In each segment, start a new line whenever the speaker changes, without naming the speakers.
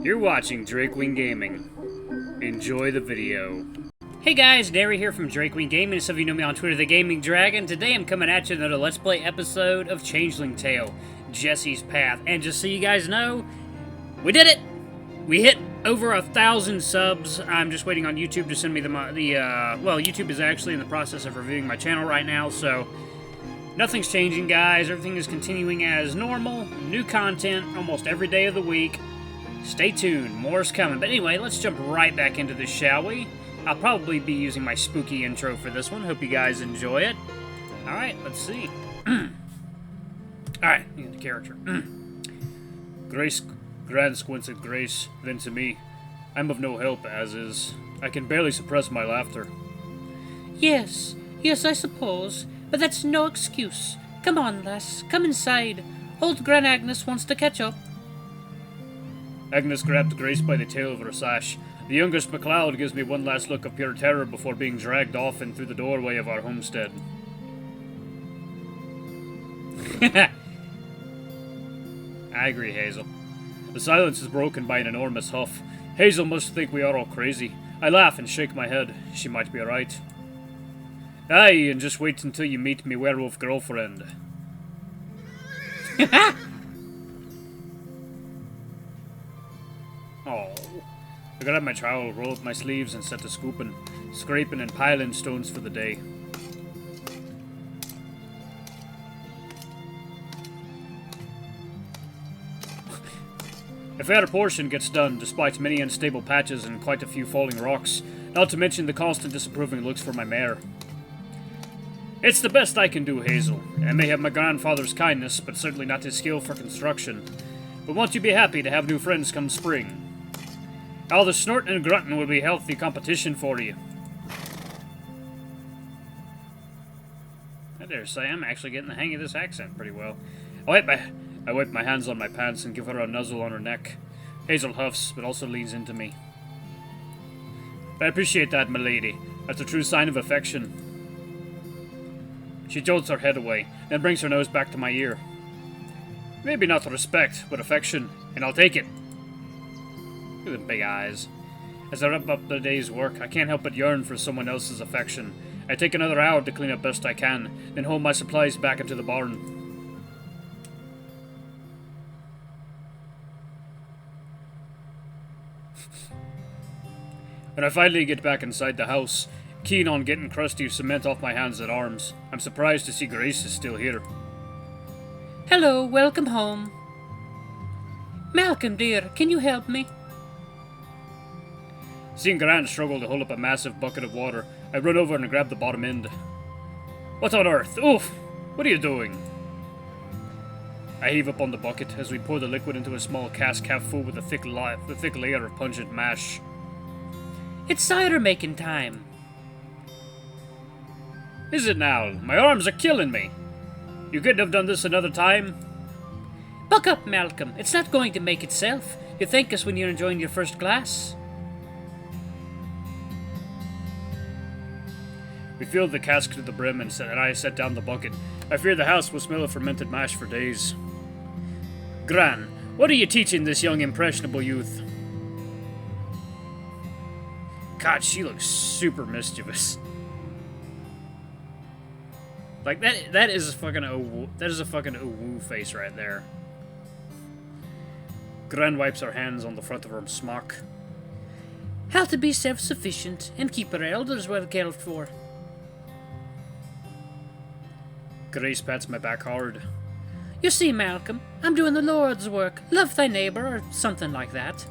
You're watching Drakewing Gaming. Enjoy the video. Hey guys, Derry here from Drakewing Gaming. Some of you know me on Twitter, The Gaming Dragon. Today I'm coming at you with another Let's Play episode of Changeling Tale, Jessie's Path. And just so you guys know, we did it! We hit over 1,000 subs. I'm just waiting on YouTube to send me well, YouTube is actually in the process of reviewing my channel right now, so nothing's changing, guys. Everything is continuing as normal. New content almost every day of the week. Stay tuned, more's coming. But anyway, let's jump right back into this, shall we? I'll probably be using my spooky intro for this one. Hope you guys enjoy it. Alright, let's see. Alright, the character. Grace, Gran squints at Grace, then to me. I'm of no help, as is. I can barely suppress my laughter.
Yes, I suppose. But that's no excuse. Come on, lass, come inside. Old Gran Agnes wants to catch up.
Agnes grabbed Grace by the tail of her sash. The youngest MacLeod gives me one last look of pure terror before being dragged off and through the doorway of our homestead. I agree, Hazel. The silence is broken by an enormous huff. Hazel must think we are all crazy. I laugh and shake my head. She might be right. Aye, and just wait until you meet me werewolf girlfriend. Oh, I grab my trowel, roll up my sleeves, and set to scooping, scraping, and piling stones for the day. A fair portion gets done, despite many unstable patches and quite a few falling rocks, not to mention the constant disapproving looks for my mare. It's the best I can do, Hazel. I may have my grandfather's kindness, but certainly not his skill for construction. But won't you be happy to have new friends come spring? All the snorting and grunting will be healthy competition for you. I dare say I'm actually getting the hang of this accent pretty well. I wipe my hands on my pants and give her a nuzzle on her neck. Hazel huffs, but also leans into me. I appreciate that, milady. That's a true sign of affection. She jolts her head away, then brings her nose back to my ear. Maybe not respect, but affection, and I'll take it. Look at the big eyes. As I wrap up the day's work, I can't help but yearn for someone else's affection. I take another hour to clean up best I can, then haul my supplies back into the barn. When I finally get back inside the house, keen on getting crusty cement off my hands and arms, I'm surprised to see Grace is still here.
Hello, welcome home. Malcolm, dear, can you help me?
Seeing Gran struggle to hold up a massive bucket of water, I run over and grab the bottom end. What on earth? Oof! What are you doing? I heave up on the bucket as we pour the liquid into a small cask half full with a thick layer of pungent mash.
It's cider making time.
Is it now? My arms are killing me. You couldn't have done this another time?
Buck up, Malcolm. It's not going to make itself. You thank us when you're enjoying your first glass.
We filled the cask to the brim and I set down the bucket. I fear the house will smell of fermented mash for days. Gran, what are you teaching this young impressionable youth? God, she looks super mischievous. Like that is a fucking ooh face right there. Gran wipes her hands on the front of her smock.
How to be self-sufficient and keep her elders well cared for.
Grace pats my back hard.
You see, Malcolm, I'm doing the Lord's work. Love thy neighbor, or something like that.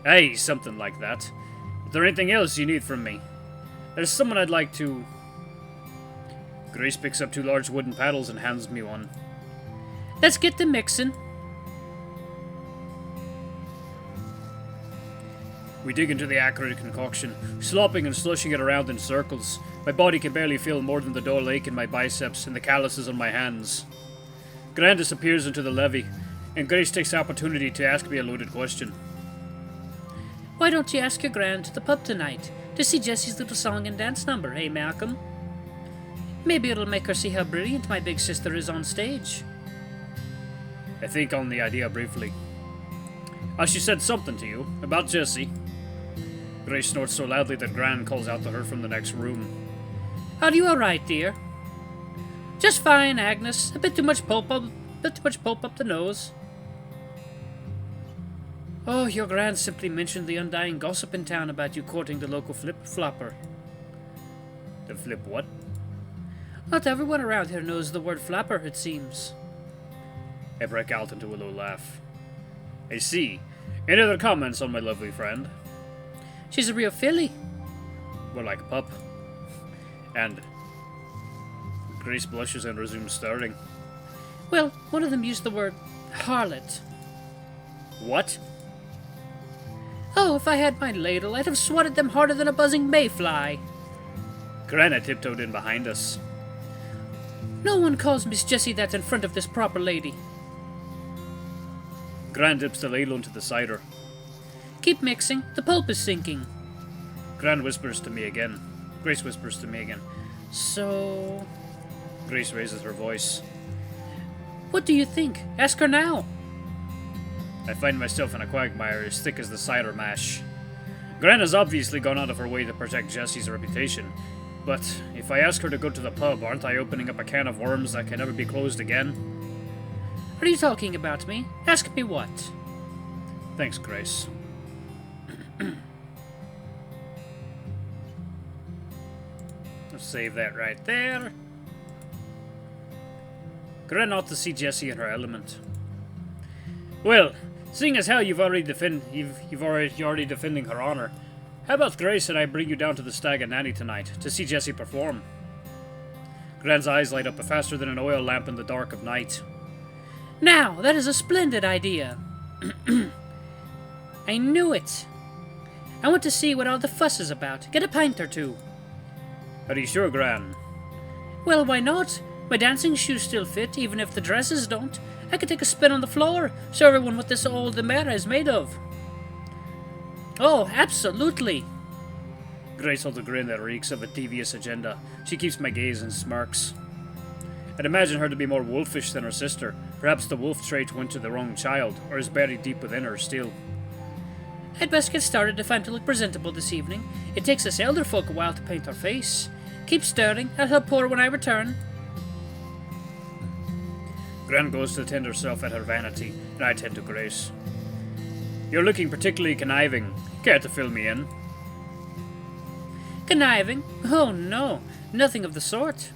Hey, something like that. Is there anything else you need from me? There's someone I'd like to... Grace picks up 2 large wooden paddles and hands me one.
Let's get to mixing.
We dig into the acrid concoction, slopping and slushing it around in circles. My body can barely feel more than the dull ache in my biceps and the calluses on my hands. Gran disappears into the levee, and Grace takes the opportunity to ask me a loaded question.
Why don't you ask your Gran to the pub tonight to see Jessie's little song and dance number, eh, Malcolm? Maybe it'll make her see how brilliant my big sister is on stage.
I think on the idea briefly. She said something to you about Jessie. Grace snorts so loudly that Gran calls out to her from the next room.
Are you alright, dear? Just fine, Agnes. A bit too much pulp up the nose. Oh, your Gran simply mentioned the undying gossip in town about you courting the local flip-flopper.
The flip what?
Not everyone around here knows the word flapper, it seems.
I break out into a low laugh. I see. Any other comments on my lovely friend?
She's a real filly.
More like a pup. And Grace blushes and resumes stirring.
Well, one of them used the word harlot.
What?
Oh, if I had my ladle, I'd have swatted them harder than a buzzing mayfly.
Gran tiptoed in behind us.
No one calls Miss Jessie that in front of this proper lady.
Gran dips the ladle into the cider.
Keep mixing. The pulp is sinking.
Gran whispers to me again. Grace whispers to me again.
So...
Grace raises her voice.
What do you think? Ask her now.
I find myself in a quagmire as thick as the cider mash. Gran has obviously gone out of her way to protect Jessie's reputation. But if I ask her to go to the pub, aren't I opening up a can of worms that can never be closed again?
Are you talking about me? Ask me what?
Thanks, Grace. Let's save that right there. Gran ought to see Jessie in her element. Well, seeing as how you're already defending her honor, how about Grace and I bring you down to the Stag and Nanny tonight to see Jessie perform? Gran's eyes light up faster than an oil lamp in the dark of night.
Now, that is a splendid idea. I knew it. I want to see what all the fuss is about. Get a pint or two.
Are you sure, Gran?
Well, why not? My dancing shoes still fit, even if the dresses don't. I could take a spin on the floor, show everyone what this old Demera is made of. Oh, absolutely.
Grace holds a grin that reeks of a devious agenda. She keeps my gaze and smirks. I'd imagine her to be more wolfish than her sister. Perhaps the wolf trait went to the wrong child, or is buried deep within her still.
I'd best get started if I'm to look presentable this evening. It takes us elder folk a while to paint our face. Keep stirring. I'll help pour when I return.
Gran goes to tend herself at her vanity, and I tend to Grace. You're looking particularly conniving. Care to fill me in?
Conniving? Oh, no. Nothing of the sort.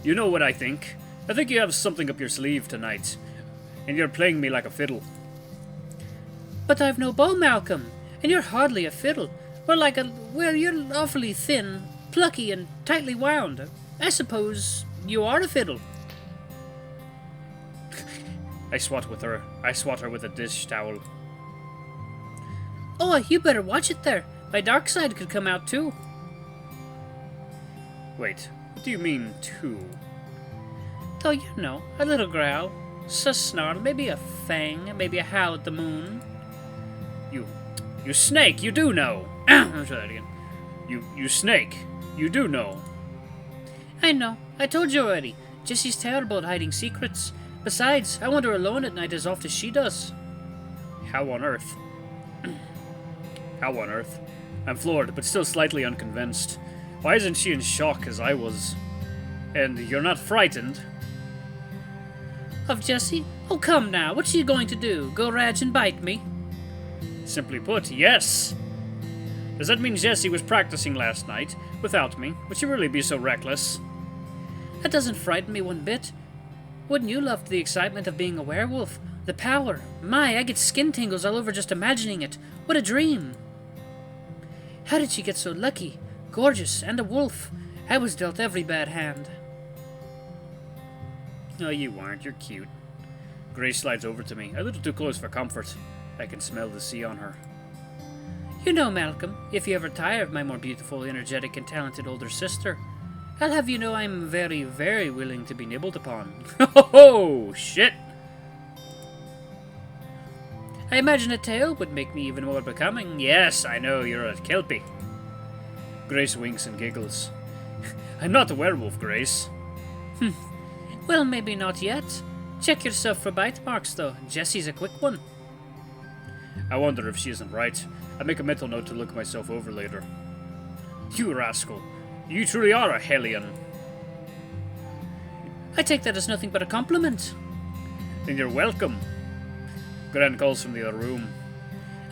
You know what I think? I think you have something up your sleeve tonight, and you're playing me like a fiddle.
But I've no bow, Malcolm, and you're hardly a fiddle. Well, you're awfully thin, plucky, and tightly wound. I suppose you are a fiddle.
I swat her with a dish towel.
Oh, you better watch it there. My dark side could come out too.
Wait, what do you mean, too?
Oh, you know, a little growl, a snarl, maybe a fang, maybe a howl at the moon.
You snake, you do know. I'll try that again. You snake, you do know.
I know, I told you already. Jessie's terrible at hiding secrets. Besides, I want her alone at night as often as she does.
How on earth? How on earth? I'm floored, but still slightly unconvinced. Why isn't she in shock as I was? And you're not frightened?
Of Jessie? Oh, come now, what's she going to do? Go rage and bite me?
Simply put, yes. Does that mean Jessie was practicing last night, without me? Would she really be so reckless?
That doesn't frighten me one bit. Wouldn't you love the excitement of being a werewolf? The power. My, I get skin tingles all over just imagining it. What a dream. How did she get so lucky? Gorgeous, and a wolf. I was dealt every bad hand.
No, you aren't. You're cute. Grace slides over to me, a little too close for comfort. I can smell the sea on her.
You know, Malcolm, if you ever tire of my more beautiful, energetic, and talented older sister, I'll have you know I'm very, very willing to be nibbled upon.
Oh, shit!
I imagine a tail would make me even more becoming.
Yes, I know, you're a kelpie. Grace winks and giggles. I'm not a werewolf, Grace.
Well, maybe not yet. Check yourself for bite marks, though. Jessie's a quick one.
I wonder if she isn't right. I make a mental note to look myself over later. You rascal. You truly are a hellion.
I take that as nothing but a compliment.
Then you're welcome. Gran calls from the other room.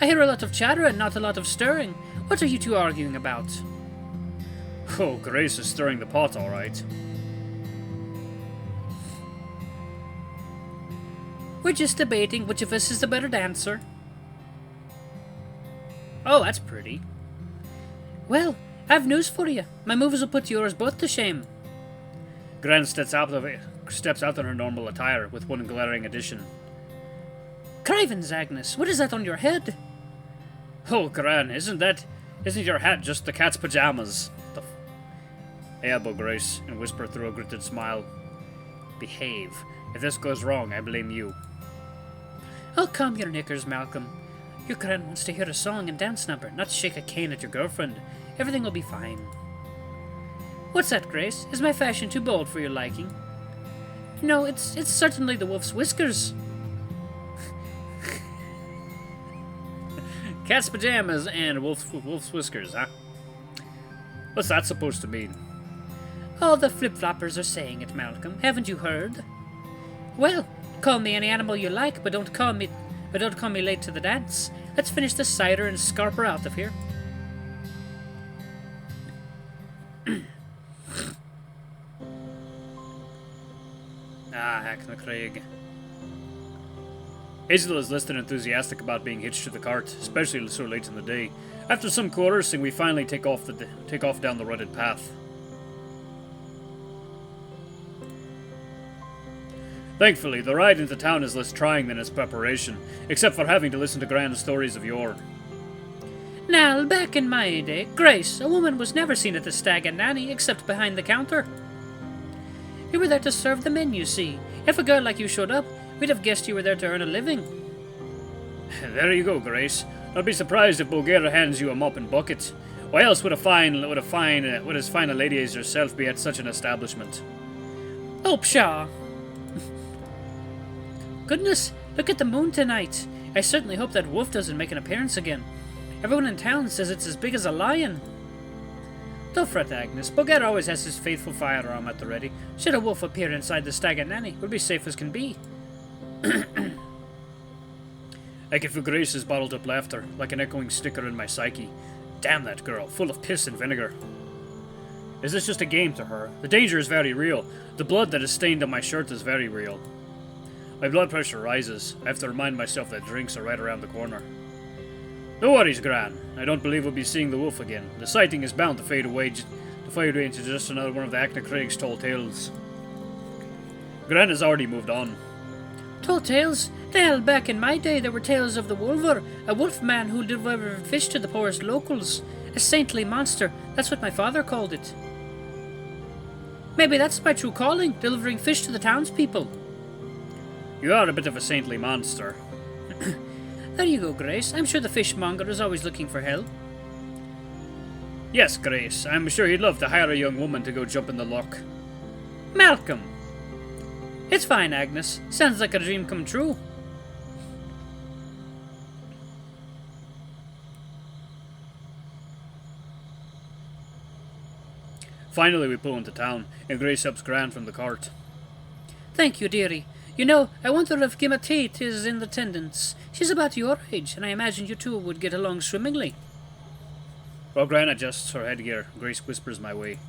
I hear a lot of chatter and not a lot of stirring. What are you two arguing about?
Oh, Grace is stirring the pot, all right.
We're just debating which of us is the better dancer.
Oh, that's pretty.
Well, I've news for you. My moves will put yours both to shame.
Gran steps out in her normal attire, with one glaring addition.
Crivens, Agnes, what is that on your head?
Oh, Gran, isn't your hat just the cat's pajamas? I elbow Grace and whisper through a gritted smile. Behave. If this goes wrong, I blame you.
Oh, calm your knickers, Malcolm. Your Gran wants to hear a song and dance number, not shake a cane at your girlfriend. Everything will be fine. What's that, Grace? Is my fashion too bold for your liking? No, it's certainly the wolf's whiskers.
Cat's pajamas and wolf's whiskers, huh? What's that supposed to mean?
All the flip-floppers are saying it, Malcolm. Haven't you heard? Well, call me any animal you like, but don't call me late to the dance. Let's finish the cider and scarper out of here.
Hackna Craig. Hazel is less than enthusiastic about being hitched to the cart, especially so late in the day. After some coercing, we finally take off down the rutted path. Thankfully, the ride into town is less trying than its preparation, except for having to listen to grand stories of yore.
Now, back in my day, Grace, a woman was never seen at the Stag and Nanny except behind the counter. You were there to serve the men, you see. If a girl like you showed up, we'd have guessed you were there to earn a living.
There you go, Grace. Don't be surprised if Bulgair hands you a mop and bucket. Why else would as fine a lady as yourself be at such an establishment?
Oh, pshaw! Goodness, look at the moon tonight. I certainly hope that wolf doesn't make an appearance again. Everyone in town says it's as big as a lion. Don't fret, Agnes. Bulgair always has his faithful firearm at the ready. Should a wolf appear inside the Stag and Nanny, we'll be safe as can be.
I can feel Grace's bottled up laughter, like an echoing sticker in my psyche. Damn that girl, full of piss and vinegar. Is this just a game to her? The danger is very real. The blood that is stained on my shirt is very real. My blood pressure rises. I have to remind myself that drinks are right around the corner. No worries, Gran. I don't believe we'll be seeing the wolf again. The sighting is bound to fade away into just another one of the Acna Craig's tall tales. Gran has already moved on.
Tall tales? The hell, back in my day there were tales of the Wolver, a wolf man who delivered fish to the poorest locals. A saintly monster, that's what my father called it. Maybe that's my true calling, delivering fish to the townspeople.
You are a bit of a saintly monster.
There you go, Grace. I'm sure the fishmonger is always looking for help.
Yes, Grace. I'm sure he'd love to hire a young woman to go jump in the loch.
Malcolm! It's fine, Agnes. Sounds like a dream come true.
Finally, we pull into town, and Grace helps Gran from the cart.
Thank you, dearie. You know, I wonder if Gemma Tate is in attendance. She's about your age, and I imagine you two would get along swimmingly.
While Gran adjusts her headgear, Grace whispers my way.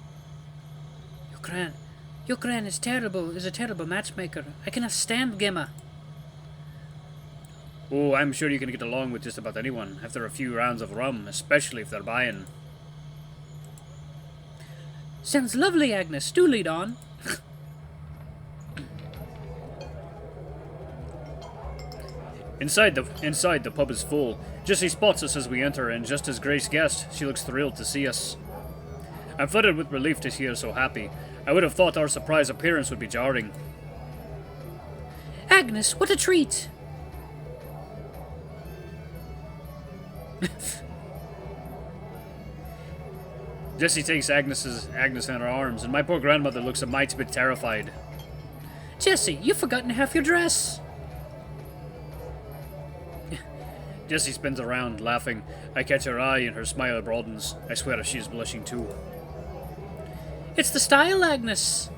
Your Gran is a terrible matchmaker. I cannot stand Gemma.
Oh, I'm sure you can get along with just about anyone after a few rounds of rum, especially if they're buying.
Sounds lovely, Agnes. Do lead on.
Inside the pub is full. Jessie spots us as we enter, and just as Grace guessed, she looks thrilled to see us. I'm flooded with relief to see her so happy. I would have thought our surprise appearance would be jarring.
Agnes, what a treat!
Jessie takes Agnes in her arms, and my poor grandmother looks a mite bit terrified.
Jessie, you've forgotten half your dress.
Jessie spins around, laughing. I catch her eye and her smile broadens. I swear she is blushing too.
It's the style, Agnes.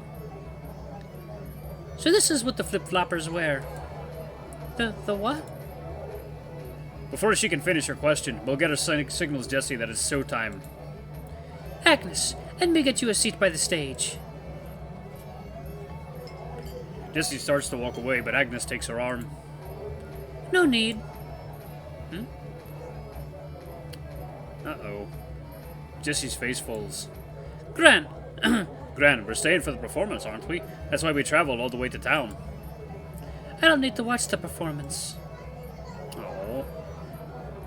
So this is what the flip-floppers wear. The what?
Before she can finish her question, Bulgair signals Jessie that it's showtime.
Agnes, let me get you a seat by the stage.
Jessie starts to walk away, but Agnes takes her arm.
No need.
Uh-oh. Jessie's face falls.
Gran.
Gran, we're staying for the performance, aren't we? That's why we traveled all the way to town.
I don't need to watch the performance.
Oh.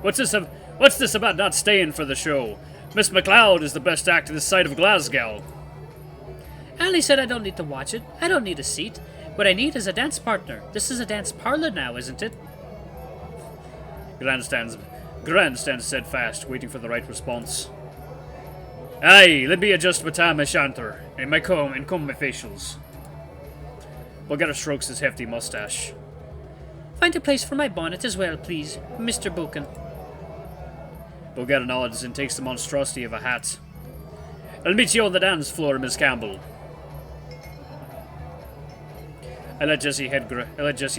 What's this about not staying for the show? Miss MacLeod is the best act this side of Glasgow.
I only said I don't need to watch it. I don't need a seat. What I need is a dance partner. This is a dance parlor now, isn't it?
Gran stands steadfast, waiting for the right response. Aye, let me adjust my tam and shanter, and comb my facials. Bulgair strokes his hefty mustache.
Find a place for my bonnet as well, please, Mr. Buchan.
Bulgair nods and takes the monstrosity of a hat. I'll meet you on the dance floor, Miss Campbell. I let Jessie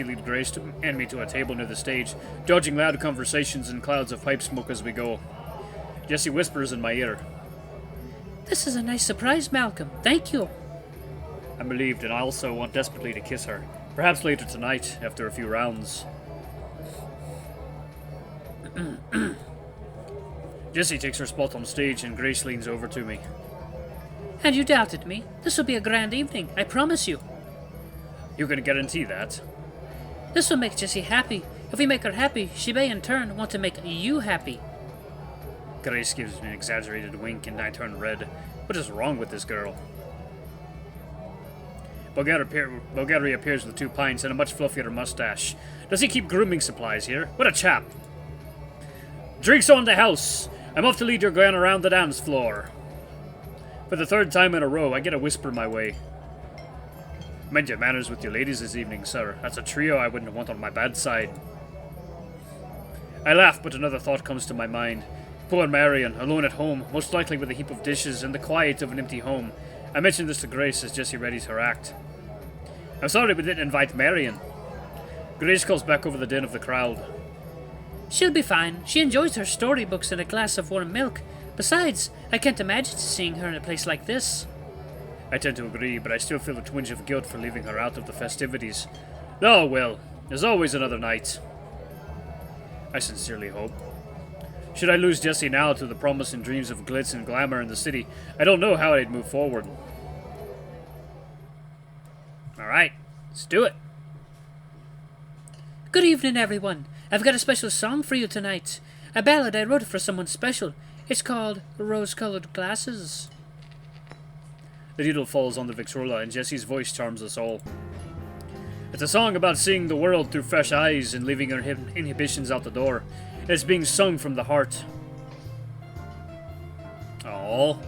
lead Grace and me to a table near the stage, dodging loud conversations and clouds of pipe smoke as we go. Jessie whispers in my ear.
This is a nice surprise, Malcolm. Thank you.
I'm relieved, and I also want desperately to kiss her. Perhaps later tonight, after a few rounds. Jessie takes her spot on stage, and Grace leans over to me.
And you doubted me. This will be a grand evening, I promise you.
You can guarantee that?
This will make Jessie happy. If we make her happy, she may in turn want to make you happy.
Grace gives me an exaggerated wink and I turn red. What is wrong with this girl? Bulgair reappears with 2 pints and a much fluffier mustache. Does he keep grooming supplies here? What a chap! Drinks on the house! I'm off to lead your Gran around the dance floor. For the 3rd time in a row, I get a whisper my way. Mind your manners with your ladies this evening, sir. That's a trio I wouldn't want on my bad side. I laugh, but another thought comes to my mind. Poor Marion, alone at home, most likely with a heap of dishes and the quiet of an empty home. I mentioned this to Grace as Jessie readies her act. I'm sorry we didn't invite Marion. Grace calls back over the din of the crowd.
She'll be fine. She enjoys her storybooks and a glass of warm milk. Besides, I can't imagine seeing her in a place like this.
I tend to agree, but I still feel a twinge of guilt for leaving her out of the festivities. Oh well, there's always another night. I sincerely hope. Should I lose Jessie now to the promise and dreams of glitz and glamour in the city, I don't know how I'd move forward. Alright, let's do it.
Good evening, everyone. I've got a special song for you tonight. A ballad I wrote for someone special. It's called Rose-Colored Glasses.
The needle falls on the Victrola, and Jessie's voice charms us all. It's a song about seeing the world through fresh eyes and leaving our inhibitions out the door. It's being sung from the heart. Aww.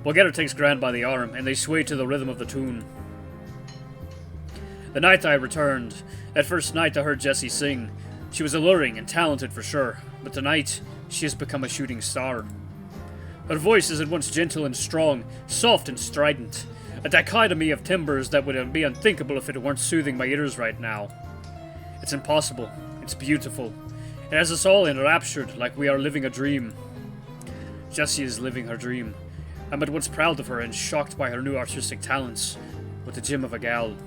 Bulgair takes Gran by the arm, and they sway to the rhythm of the tune. The night I returned, that first night I heard Jessie sing, she was alluring and talented for sure, but tonight she has become a shooting star. Her voice is at once gentle and strong, soft and strident, a dichotomy of timbres that would be unthinkable if it weren't soothing my ears right now. It's impossible, it's beautiful, it has us all enraptured like we are living a dream. Jessie is living her dream. I'm at once proud of her and shocked by her new artistic talents, with the gem of a gal.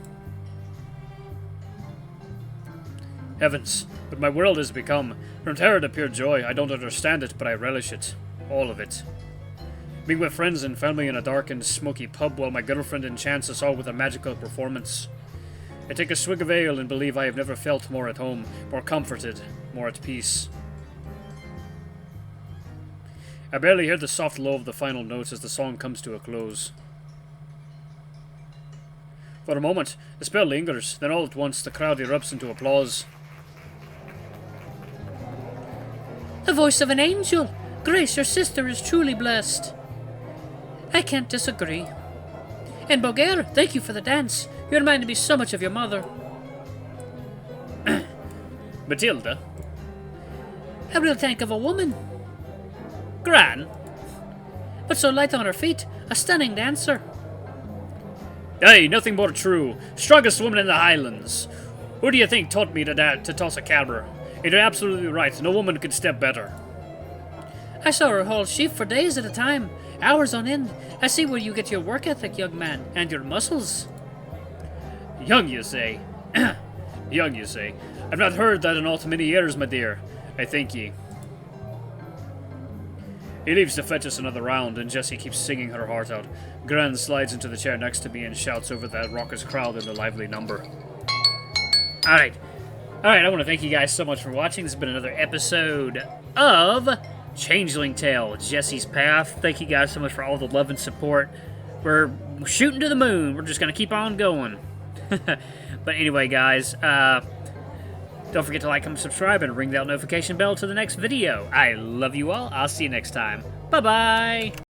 Heavens, what my world has become, from terror to pure joy. I don't understand it, but I relish it. All of it. Being with friends and family in a darkened, smoky pub while my girlfriend enchants us all with a magical performance. I take a swig of ale and believe I have never felt more at home, more comforted, more at peace. I barely hear the soft low of the final notes as the song comes to a close. For a moment, the spell lingers, then all at once the crowd erupts into applause.
The voice of an angel! Grace, your sister is truly blessed. I can't disagree. And Bulgair, thank you for the dance. You reminded me so much of your mother.
Matilda?
A real tank of a woman.
Gran?
But so light on her feet. A stunning dancer.
Hey, nothing more true. Strongest woman in the Highlands. Who do you think taught me to toss a caber? You're absolutely right. No woman could step better.
I saw her hold sheep for days at a time. Hours on end. I see where you get your work ethic, young man. And your muscles.
Young, you say? Young, you say? I've not heard that in all too many years, my dear. I thank ye. He leaves to fetch us another round, and Jessie keeps singing her heart out. Gran slides into the chair next to me and shouts over that raucous crowd in a lively number. Alright, I want to thank you guys so much for watching. This has been another episode of Changeling Tale, Jessie's Path. Thank you guys so much for all the love and support. We're shooting to the moon. We're just going to keep on going. But anyway, guys, don't forget to like, comment, subscribe, and ring that notification bell to the next video. I love you all. I'll see you next time. Bye-bye.